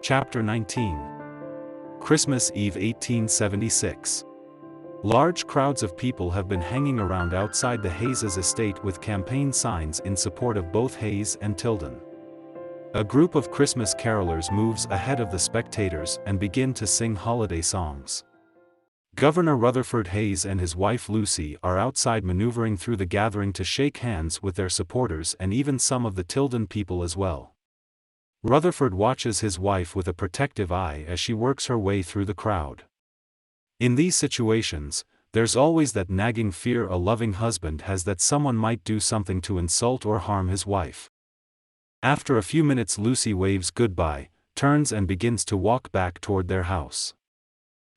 Chapter 19. Christmas Eve 1876. Large crowds of people have been hanging around outside the Hayes' estate with campaign signs in support of both Hayes and Tilden. A group of Christmas carolers moves ahead of the spectators and begin to sing holiday songs. Governor Rutherford Hayes and his wife Lucy are outside maneuvering through the gathering to shake hands with their supporters and even some of the Tilden people as well. Rutherford watches his wife with a protective eye as she works her way through the crowd. In these situations, there's always that nagging fear a loving husband has that someone might do something to insult or harm his wife. After a few minutes, Lucy waves goodbye, turns and begins to walk back toward their house.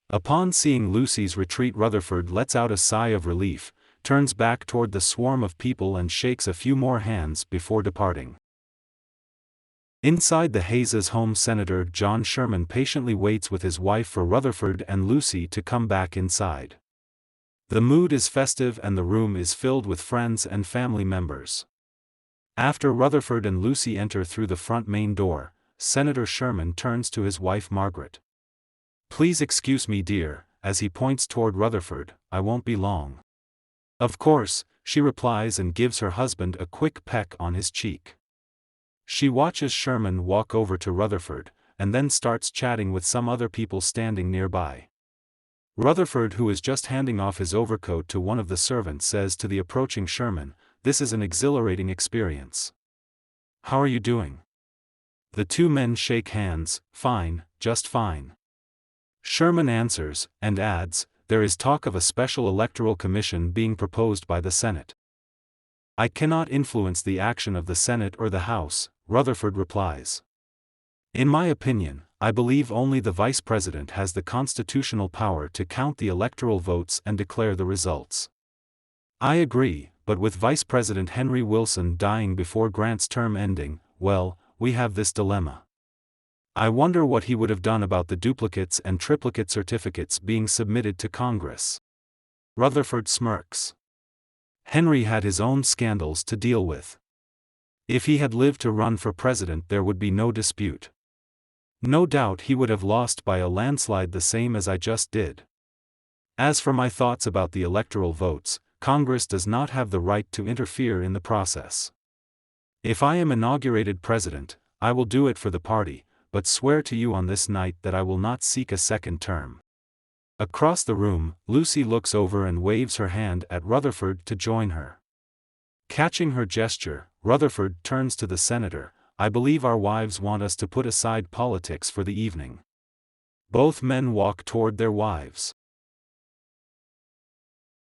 Upon seeing Lucy's retreat, Rutherford lets out a sigh of relief, turns back toward the swarm of people and shakes a few more hands before departing. Inside the Hayes' home, Senator John Sherman patiently waits with his wife for Rutherford and Lucy to come back inside. The mood is festive and the room is filled with friends and family members. After Rutherford and Lucy enter through the front main door, Senator Sherman turns to his wife Margaret. "Please excuse me, dear," as he points toward Rutherford, "I won't be long." "Of course," she replies and gives her husband a quick peck on his cheek. She watches Sherman walk over to Rutherford, and then starts chatting with some other people standing nearby. Rutherford, who is just handing off his overcoat to one of the servants, says to the approaching Sherman, "This is an exhilarating experience. How are you doing?" The two men shake hands. "Fine, just fine." Sherman answers, and adds, "There is talk of a special electoral commission being proposed by the Senate." "I cannot influence the action of the Senate or the House," Rutherford replies. "In my opinion, I believe only the Vice President has the constitutional power to count the electoral votes and declare the results." "I agree, but with Vice President Henry Wilson dying before Grant's term ending, well, we have this dilemma. I wonder what he would have done about the duplicates and triplicate certificates being submitted to Congress." Rutherford smirks. "Henry had his own scandals to deal with. If he had lived to run for president, there would be no dispute. No doubt he would have lost by a landslide, the same as I just did. As for my thoughts about the electoral votes, Congress does not have the right to interfere in the process. If I am inaugurated president, I will do it for the party, but swear to you on this night that I will not seek a second term." Across the room, Lucy looks over and waves her hand at Rutherford to join her. Catching her gesture, Rutherford turns to the senator, "I believe our wives want us to put aside politics for the evening." Both men walk toward their wives.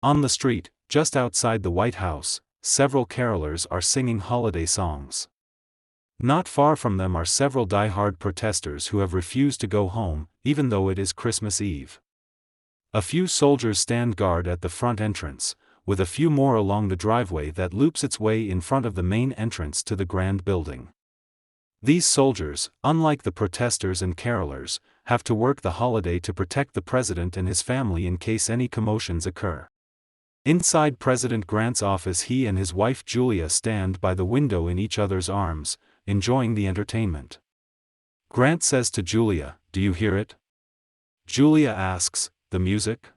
On the street, just outside the White House, several carolers are singing holiday songs. Not far from them are several die-hard protesters who have refused to go home, even though it is Christmas Eve. A few soldiers stand guard at the front entrance, with a few more along the driveway that loops its way in front of the main entrance to the grand building. These soldiers, unlike the protesters and carolers, have to work the holiday to protect the president and his family in case any commotions occur. Inside President Grant's office, he and his wife Julia stand by the window in each other's arms, enjoying the entertainment. Grant says to Julia, "Do you hear it?" Julia asks, "The music?"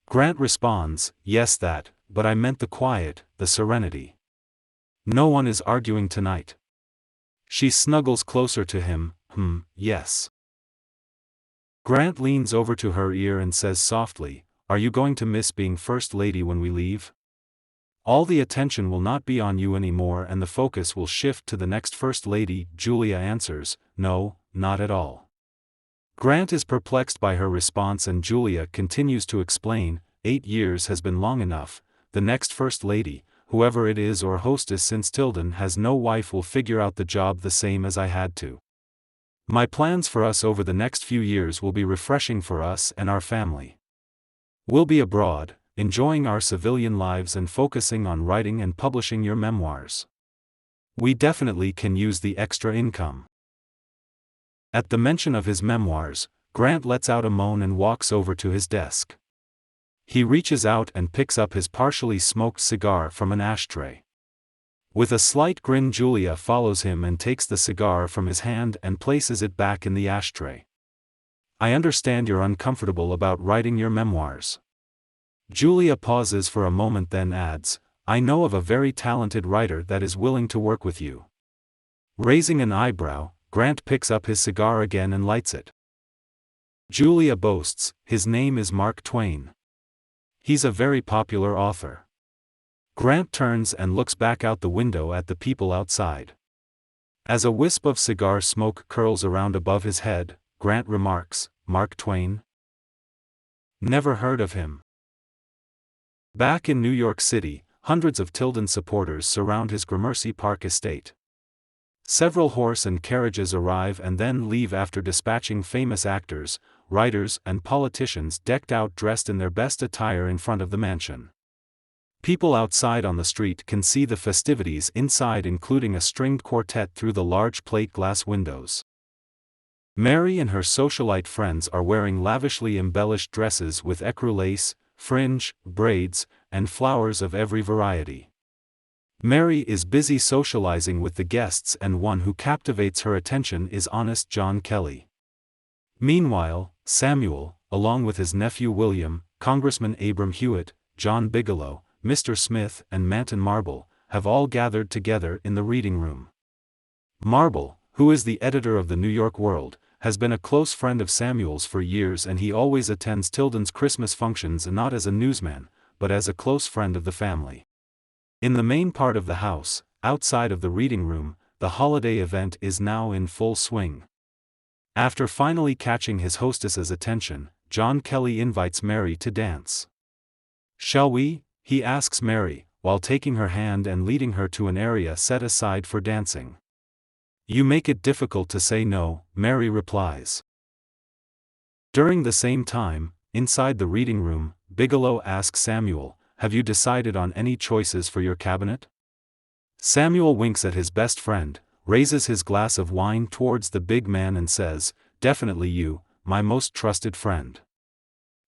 Grant responds, "Yes, that, but I meant the quiet, the serenity. No one is arguing tonight." She snuggles closer to him, yes." Grant leans over to her ear and says softly, "Are you going to miss being First Lady when we leave? All the attention will not be on you anymore and the focus will shift to the next First Lady." Julia answers, "No, not at all." Grant is perplexed by her response and Julia continues to explain, 8 years has been long enough. The next First Lady, whoever it is, or hostess, since Tilden has no wife, will figure out the job the same as I had to. My plans for us over the next few years will be refreshing for us and our family. We'll be abroad, enjoying our civilian lives and focusing on writing and publishing your memoirs. We definitely can use the extra income." At the mention of his memoirs, Grant lets out a moan and walks over to his desk. He reaches out and picks up his partially smoked cigar from an ashtray. With a slight grin, Julia follows him and takes the cigar from his hand and places it back in the ashtray. I understand you're uncomfortable about writing your memoirs. Julia pauses for a moment, then adds, I know of a very talented writer that is willing to work with you. Raising an eyebrow, Grant picks up his cigar again and lights it. Julia boasts, his name is Mark Twain. He's a very popular author. Grant turns and looks back out the window at the people outside. As a wisp of cigar smoke curls around above his head, Grant remarks, Mark Twain? Never heard of him. Back in New York City, hundreds of Tilden supporters surround his Gramercy Park estate. Several horse and carriages arrive and then leave after dispatching famous actors, writers, and politicians decked out dressed in their best attire in front of the mansion. People outside on the street can see the festivities inside, including a stringed quartet through the large plate glass windows. Mary and her socialite friends are wearing lavishly embellished dresses with ecru lace, fringe, braids, and flowers of every variety. Mary is busy socializing with the guests, and one who captivates her attention is honest John Kelly. Meanwhile, Samuel, along with his nephew William, Congressman Abram Hewitt, John Bigelow, Mr. Smith, and Manton Marble, have all gathered together in the reading room. Marble, who is the editor of the New York World, has been a close friend of Samuel's for years, and he always attends Tilden's Christmas functions not as a newsman, but as a close friend of the family. In the main part of the house, outside of the reading room, the holiday event is now in full swing. After finally catching his hostess's attention, John Kelly invites Mary to dance. Shall we? He asks Mary, while taking her hand and leading her to an area set aside for dancing. You make it difficult to say no, Mary replies. During the same time, inside the reading room, Bigelow asks Samuel, have you decided on any choices for your cabinet? Samuel winks at his best friend, raises his glass of wine towards the big man and says, definitely you, my most trusted friend.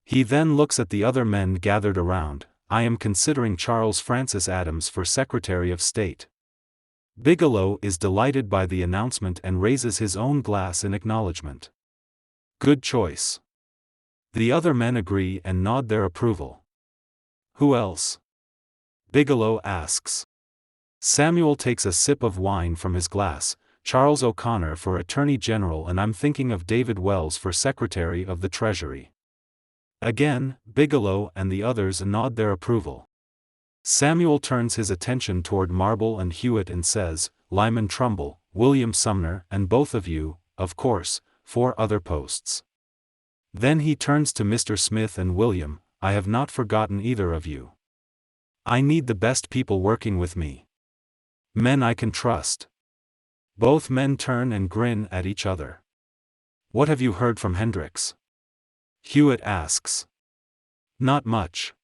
He then looks at the other men gathered around. I am considering Charles Francis Adams for Secretary of State. Bigelow is delighted by the announcement and raises his own glass in acknowledgement. Good choice. The other men agree and nod their approval. Who else? Bigelow asks. Samuel takes a sip of wine from his glass, Charles O'Connor for Attorney General, and I'm thinking of David Wells for Secretary of the Treasury. Again, Bigelow and the others nod their approval. Samuel turns his attention toward Marble and Hewitt and says, Lyman Trumbull, William Sumner, and both of you, of course, for other posts. Then he turns to Mr. Smith and William, I have not forgotten either of you. I need the best people working with me. Men I can trust. Both men turn and grin at each other. What have you heard from Hendrix? Hewitt asks. Not much.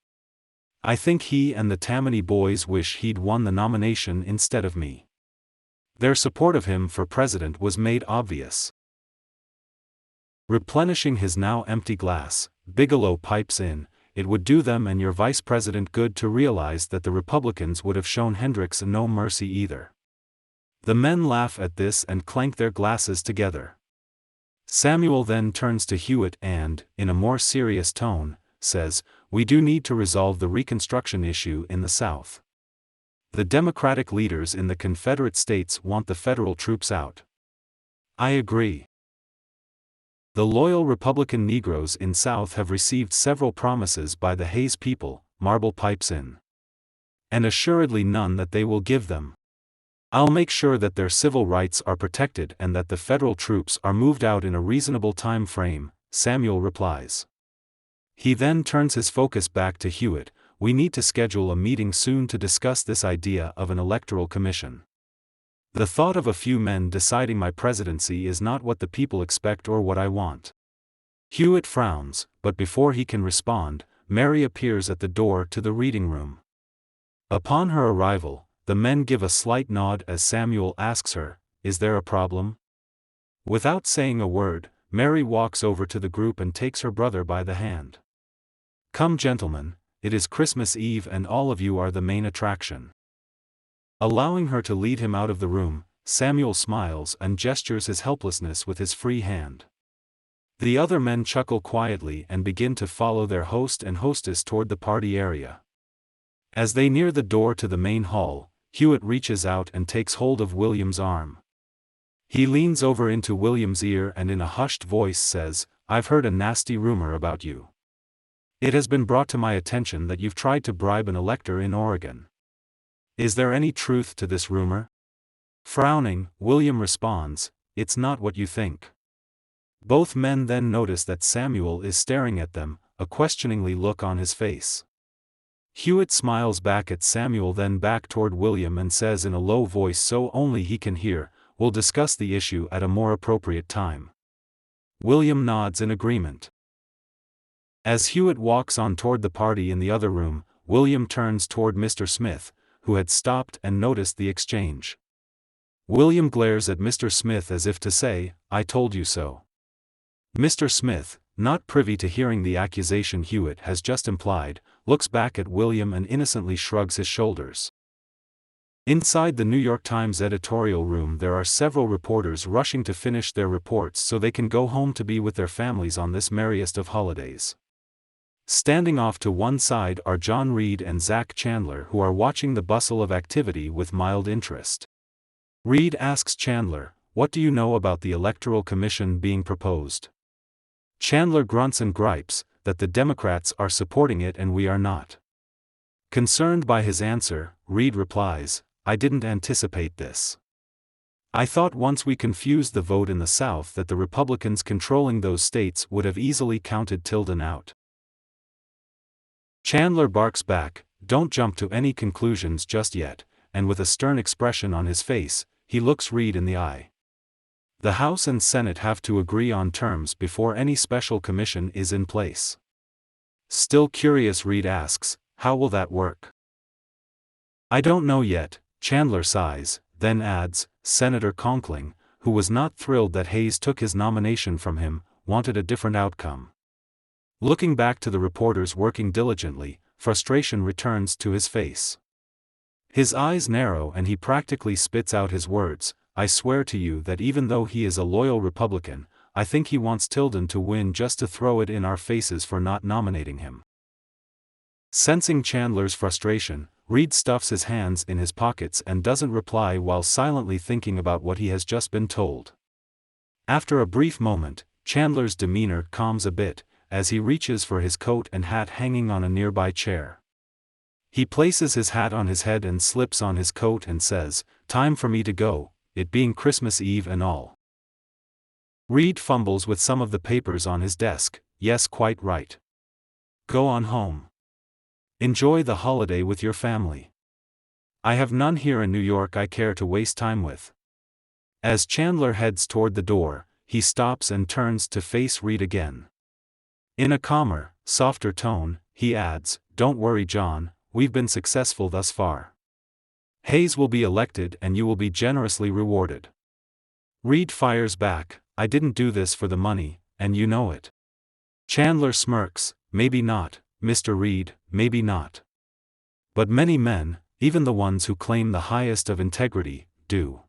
I think he and the Tammany boys wish he'd won the nomination instead of me. Their support of him for president was made obvious. Replenishing his now empty glass, Bigelow pipes in, it would do them and your vice president good to realize that the Republicans would have shown Hendrix no mercy either. The men laugh at this and clank their glasses together. Samuel then turns to Hewitt and, in a more serious tone, says, we do need to resolve the Reconstruction issue in the South. The Democratic leaders in the Confederate States want the federal troops out. I agree. The loyal Republican Negroes in South have received several promises by the Hayes people, Marble pipes in. And assuredly none that they will give them. I'll make sure that their civil rights are protected and that the federal troops are moved out in a reasonable time frame, Samuel replies. He then turns his focus back to Hewitt, we need to schedule a meeting soon to discuss this idea of an electoral commission. The thought of a few men deciding my presidency is not what the people expect or what I want. Hewitt frowns, but before he can respond, Mary appears at the door to the reading room. Upon her arrival, the men give a slight nod as Samuel asks her, is there a problem? Without saying a word, Mary walks over to the group and takes her brother by the hand. Come gentlemen, it is Christmas Eve and all of you are the main attraction. Allowing her to lead him out of the room, Samuel smiles and gestures his helplessness with his free hand. The other men chuckle quietly and begin to follow their host and hostess toward the party area. As they near the door to the main hall, Hewitt reaches out and takes hold of William's arm. He leans over into William's ear and in a hushed voice says, "I've heard a nasty rumor about you. It has been brought to my attention that you've tried to bribe an elector in Oregon. Is there any truth to this rumor?" Frowning, William responds, "It's not what you think." Both men then notice that Samuel is staring at them, a questioningly look on his face. Hewitt smiles back at Samuel, then back toward William, and says in a low voice so only he can hear, "We'll discuss the issue at a more appropriate time." William nods in agreement. As Hewitt walks on toward the party in the other room, William turns toward Mr. Smith, who had stopped and noticed the exchange. William glares at Mr. Smith as if to say, "I told you so." Mr. Smith, not privy to hearing the accusation Hewitt has just implied, looks back at William and innocently shrugs his shoulders. Inside the New York Times editorial room there are several reporters rushing to finish their reports so they can go home to be with their families on this merriest of holidays. Standing off to one side are John Reed and Zach Chandler, who are watching the bustle of activity with mild interest. Reed asks Chandler, "What do you know about the Electoral Commission being proposed?" Chandler grunts and gripes, that the Democrats are supporting it and we are not. Concerned by his answer, Reed replies, "I didn't anticipate this. I thought once we confused the vote in the South that the Republicans controlling those states would have easily counted Tilden out." Chandler barks back, "Don't jump to any conclusions just yet," and with a stern expression on his face, he looks Reed in the eye. The House and Senate have to agree on terms before any special commission is in place. Still curious, Reed asks, "How will that work?" "I don't know yet," Chandler sighs, then adds, "Senator Conkling, who was not thrilled that Hayes took his nomination from him, wanted a different outcome." Looking back to the reporters working diligently, frustration returns to his face. His eyes narrow and he practically spits out his words, "I swear to you that even though he is a loyal Republican, I think he wants Tilden to win just to throw it in our faces for not nominating him." Sensing Chandler's frustration, Reed stuffs his hands in his pockets and doesn't reply while silently thinking about what he has just been told. After a brief moment, Chandler's demeanor calms a bit, as he reaches for his coat and hat hanging on a nearby chair. He places his hat on his head and slips on his coat and says, "Time for me to go, it being Christmas Eve and all." Reed fumbles with some of the papers on his desk. "Yes, quite right. Go on home. Enjoy the holiday with your family. I have none here in New York I care to waste time with." As Chandler heads toward the door, he stops and turns to face Reed again. In a calmer, softer tone, he adds, "Don't worry, John, we've been successful thus far. Hayes will be elected and you will be generously rewarded." Reed fires back, "I didn't do this for the money, and you know it." Chandler smirks, "Maybe not, Mr. Reed, maybe not. But many men, even the ones who claim the highest of integrity, do."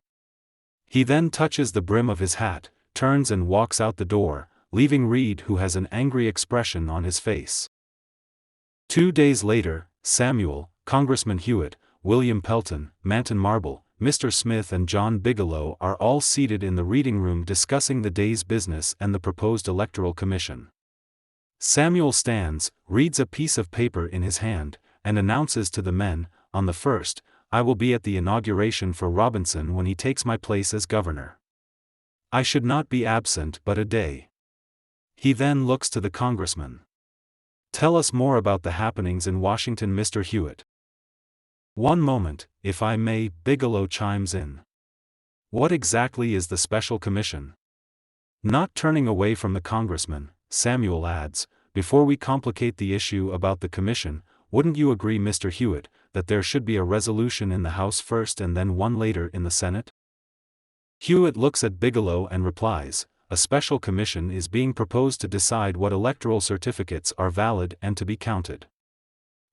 He then touches the brim of his hat, turns and walks out the door, leaving Reed who has an angry expression on his face. 2 days later, Samuel, Congressman Hewitt, William Pelton, Manton Marble, Mr. Smith and John Bigelow are all seated in the reading room discussing the day's business and the proposed electoral commission. Samuel stands, reads a piece of paper in his hand, and announces to the men, "On the 1st, I will be at the inauguration for Robinson when he takes my place as governor. I should not be absent but a day." He then looks to the congressman. "Tell us more about the happenings in Washington, Mr. Hewitt." "One moment, if I may," Bigelow chimes in. "What exactly is the special commission?" Not turning away from the congressman, Samuel adds, "Before we complicate the issue about the commission, wouldn't you agree, Mr. Hewitt, that there should be a resolution in the House first and then one later in the Senate?" Hewitt looks at Bigelow and replies, "A special commission is being proposed to decide what electoral certificates are valid and to be counted."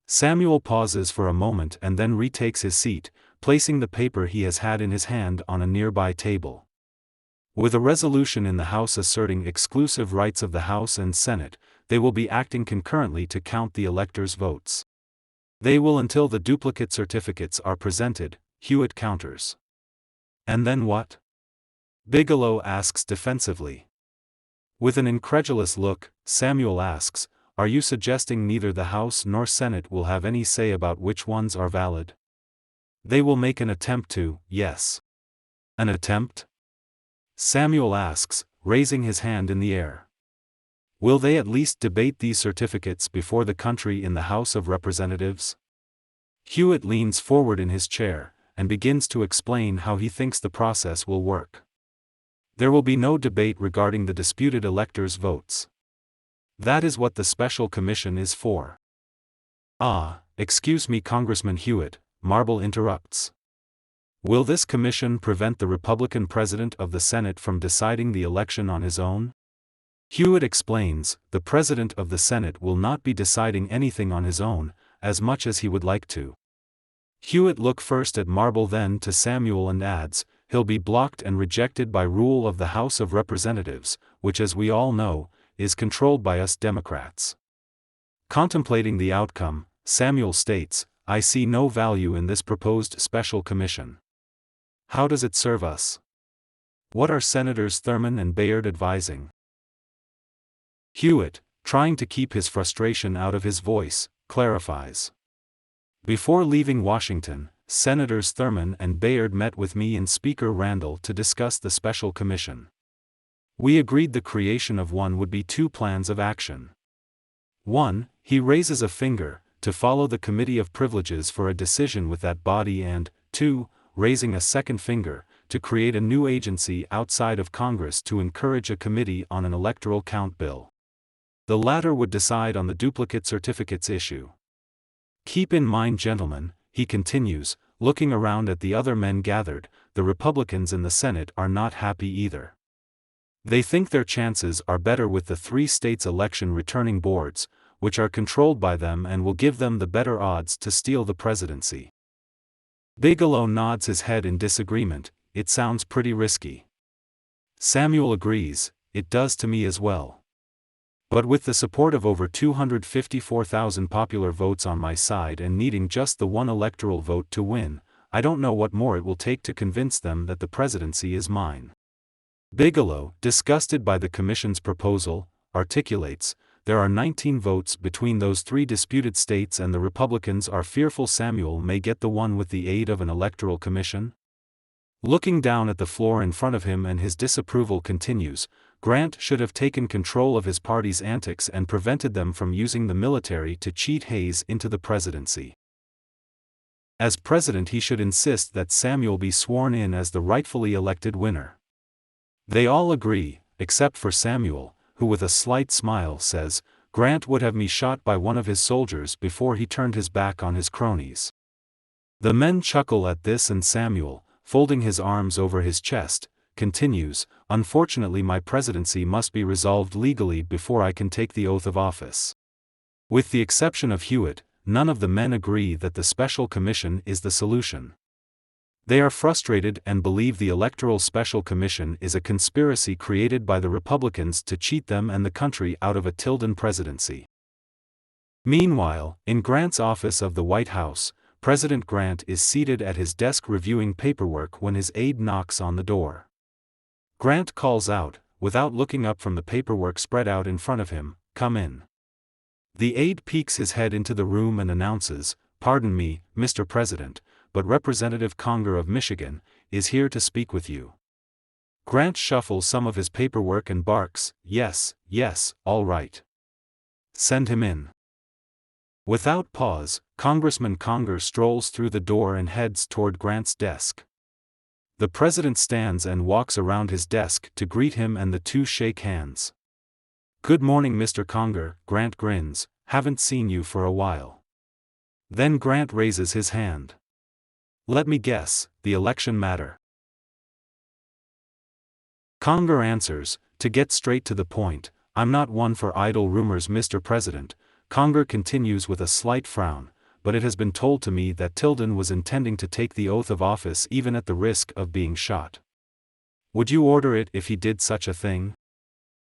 Samuel pauses for a moment and then retakes his seat, placing the paper he has had in his hand on a nearby table. With a resolution in the House asserting exclusive rights of the House and Senate, they will be acting concurrently to count the electors' votes. They will until the duplicate certificates are presented, Hewitt counters. And then what? Bigelow asks defensively. With an incredulous look, Samuel asks, are you suggesting neither the House nor Senate will have any say about which ones are valid? They will make an attempt to, yes. An attempt? Samuel asks, raising his hand in the air. Will they at least debate these certificates before the country in the House of Representatives? Hewitt leans forward in his chair, and begins to explain how he thinks the process will work. There will be no debate regarding the disputed electors' votes. That is what the Special Commission is for. Ah, excuse me, Congressman Hewitt, Marble interrupts. Will this commission prevent the Republican president of the Senate from deciding the election on his own? Hewitt explains, the president of the Senate will not be deciding anything on his own, as much as he would like to. Hewitt looks first at Marble then to Samuel and adds, he'll be blocked and rejected by rule of the House of Representatives, which as we all know, is controlled by us Democrats. Contemplating the outcome, Samuel states, I see no value in this proposed special commission. How does it serve us? What are Senators Thurman and Bayard advising? Hewitt, trying to keep his frustration out of his voice, clarifies. Before leaving Washington, Senators Thurman and Bayard met with me and Speaker Randall to discuss the special commission. We agreed the creation of one would be two plans of action. 1. He raises a finger, to follow the Committee of Privileges for a decision with that body and, 2. Raising a second finger, to create a new agency outside of Congress to encourage a committee on an electoral count bill. The latter would decide on the duplicate certificates issue. Keep in mind, gentlemen, he continues, looking around at the other men gathered, the Republicans in the Senate are not happy either. They think their chances are better with the 3 states' election returning boards, which are controlled by them and will give them the better odds to steal the presidency. Bigelow nods his head in disagreement, it sounds pretty risky. Samuel agrees, it does to me as well. But with the support of over 254,000 popular votes on my side and needing just the one electoral vote to win, I don't know what more it will take to convince them that the presidency is mine. Bigelow, disgusted by the Commission's proposal, articulates, there are 19 votes between those 3 disputed states and the Republicans are fearful Samuel may get the one with the aid of an electoral commission? Looking down at the floor in front of him and his disapproval continues, Grant should have taken control of his party's antics and prevented them from using the military to cheat Hayes into the presidency. As president he should insist that Samuel be sworn in as the rightfully elected winner. They all agree, except for Samuel, who with a slight smile says, Grant would have me shot by one of his soldiers before he turned his back on his cronies. The men chuckle at this and Samuel, folding his arms over his chest, continues, unfortunately my presidency must be resolved legally before I can take the oath of office. With the exception of Hewitt, none of the men agree that the special commission is the solution. They are frustrated and believe the Electoral Special Commission is a conspiracy created by the Republicans to cheat them and the country out of a Tilden presidency. Meanwhile, in Grant's office of the White House, President Grant is seated at his desk reviewing paperwork when his aide knocks on the door. Grant calls out, without looking up from the paperwork spread out in front of him, come in. The aide peeks his head into the room and announces, pardon me, Mr. President, but Representative Conger of Michigan is here to speak with you. Grant shuffles some of his paperwork and barks, yes, all right. Send him in. Without pause, Congressman Conger strolls through the door and heads toward Grant's desk. The president stands and walks around his desk to greet him and the two shake hands. Good morning, Mr. Conger, Grant grins, haven't seen you for a while. Then Grant raises his hand. Let me guess, the election matter. Conger answers, to get straight to the point, I'm not one for idle rumors, Mr. President. Conger continues with a slight frown, but it has been told to me that Tilden was intending to take the oath of office even at the risk of being shot. Would you order it if he did such a thing?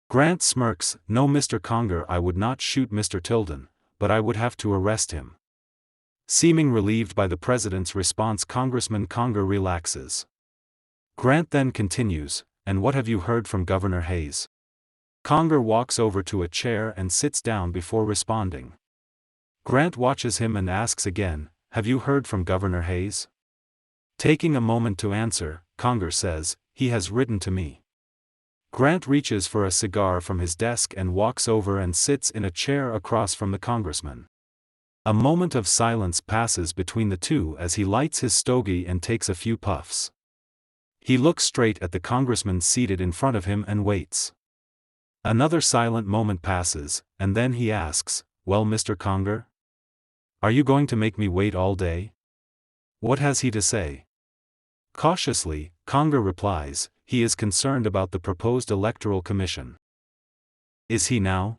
Grant smirks. No, Mr. Conger, I would not shoot Mr. Tilden, but I would have to arrest him. Seeming relieved by the president's response, Congressman Conger relaxes. Grant then continues, and what have you heard from Governor Hayes? Conger walks over to a chair and sits down before responding. Grant watches him and asks again, have you heard from Governor Hayes? Taking a moment to answer, Conger says, he has written to me. Grant reaches for a cigar from his desk and walks over and sits in a chair across from the congressman. A moment of silence passes between the two as he lights his stogie and takes a few puffs. He looks straight at the congressman seated in front of him and waits. Another silent moment passes, and then he asks, well, Mr. Conger? Are you going to make me wait all day? What has he to say? Cautiously, Conger replies, he is concerned about the proposed electoral commission. Is he now?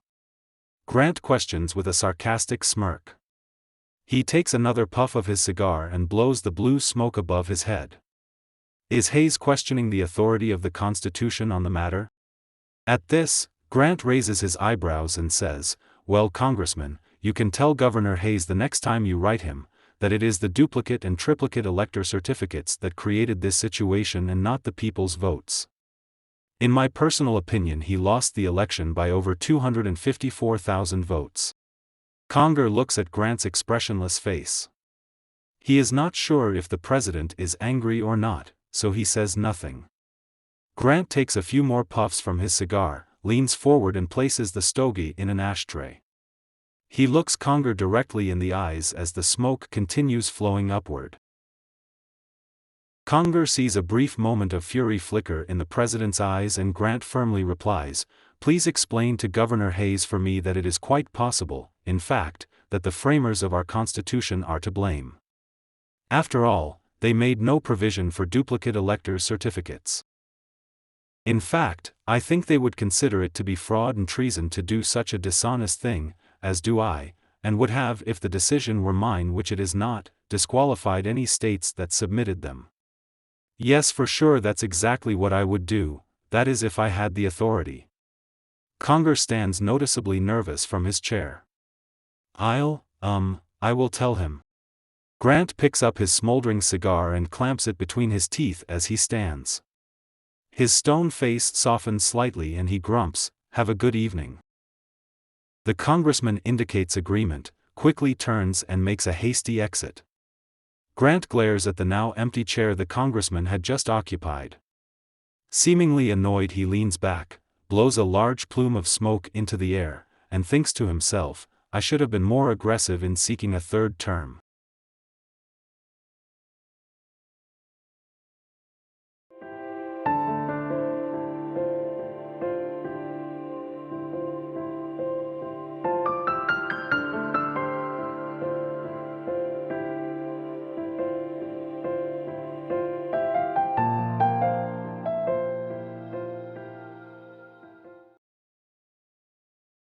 Grant questions with a sarcastic smirk. He takes another puff of his cigar and blows the blue smoke above his head. Is Hayes questioning the authority of the Constitution on the matter? At this, Grant raises his eyebrows and says, well, Congressman, you can tell Governor Hayes the next time you write him, that it is the duplicate and triplicate elector certificates that created this situation and not the people's votes. In my personal opinion, he lost the election by over 254,000 votes. Conger looks at Grant's expressionless face. He is not sure if the president is angry or not, so he says nothing. Grant takes a few more puffs from his cigar, leans forward and places the stogie in an ashtray. He looks Conger directly in the eyes as the smoke continues flowing upward. Conger sees a brief moment of fury flicker in the president's eyes, and Grant firmly replies, please explain to Governor Hayes for me that it is quite possible, in fact, that the framers of our Constitution are to blame. After all, they made no provision for duplicate electors' certificates. In fact, I think they would consider it to be fraud and treason to do such a dishonest thing, as do I, and would have, if the decision were mine, which it is not, disqualified any states that submitted them. Yes, for sure, that's exactly what I would do, that is if I had the authority. Conger stands noticeably nervous from his chair. I will tell him. Grant picks up his smoldering cigar and clamps it between his teeth as he stands. His stone face softens slightly and he grumps, have a good evening. The congressman indicates agreement, quickly turns and makes a hasty exit. Grant glares at the now empty chair the congressman had just occupied. Seemingly annoyed, he leans back, blows a large plume of smoke into the air, and thinks to himself, I should have been more aggressive in seeking a third term.